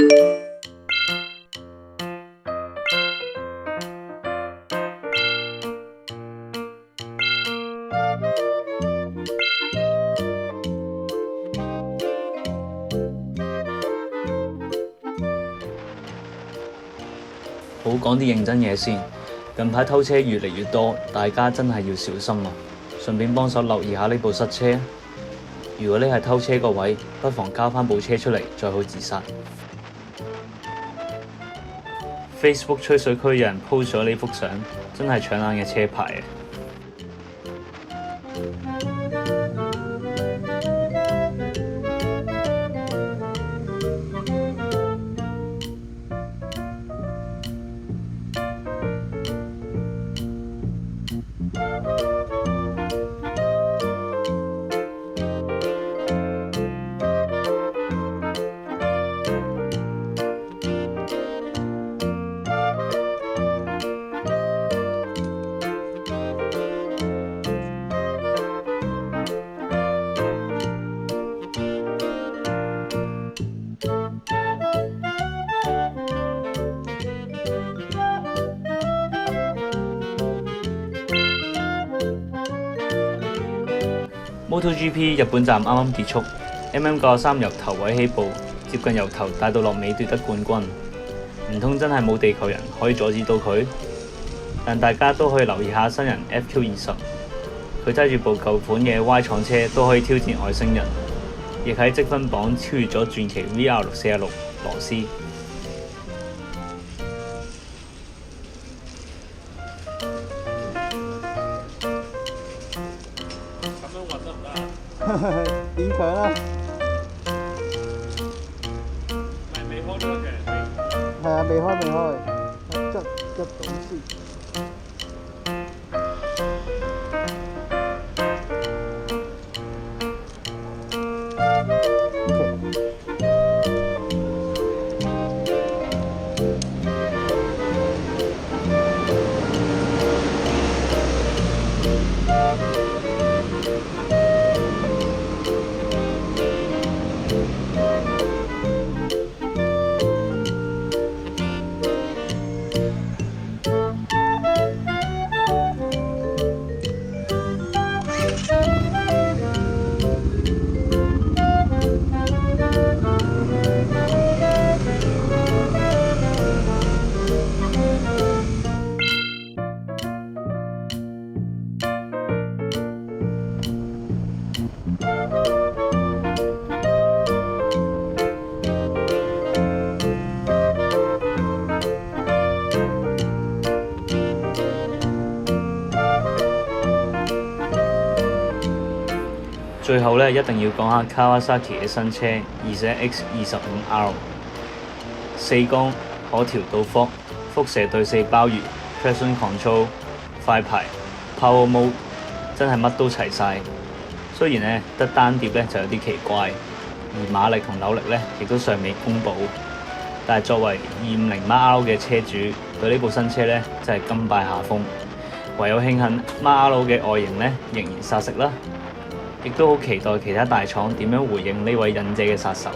好，講啲認真嘢先。近排偷車越嚟越多，大家真係要小心啊！順便幫手留意下呢部失車。如果你係偷車個位，不妨交返部車出嚟，再好自殺。Facebook 吹水區有人 post 咗呢幅相，真係搶眼嘅車牌啊！MotoGP 日本站啱啱結束 ，MM93 由頭位起步，接近由頭帶到落尾奪得冠軍。唔通真係冇地球人可以阻止到佢？但大家都可以留意下新人 FQ20，佢揸住部舊款嘅 Y 廠車都可以挑戰外星人，亦喺積分榜超越咗傳奇 VR46羅斯。勉強啦。未開咗嘅。係啊，未開，執到先。最後呢，一定要講下 Kawasaki 嘅新車20X25R， 4缸可調到伏，輻射對4鮑魚 ，Traction Control， 快排 ，Power Mode， 真係乜都齊晒。雖然呢得單碟呢就有啲奇怪，而馬力同扭力呢亦都尚未公佈，但係作為250MR 嘅車主，對呢部新車呢真係甘拜下風。唯有慶幸 MR 嘅外形呢仍然殺食啦。亦都好期待其他大廠點樣回應呢位忍者嘅殺手。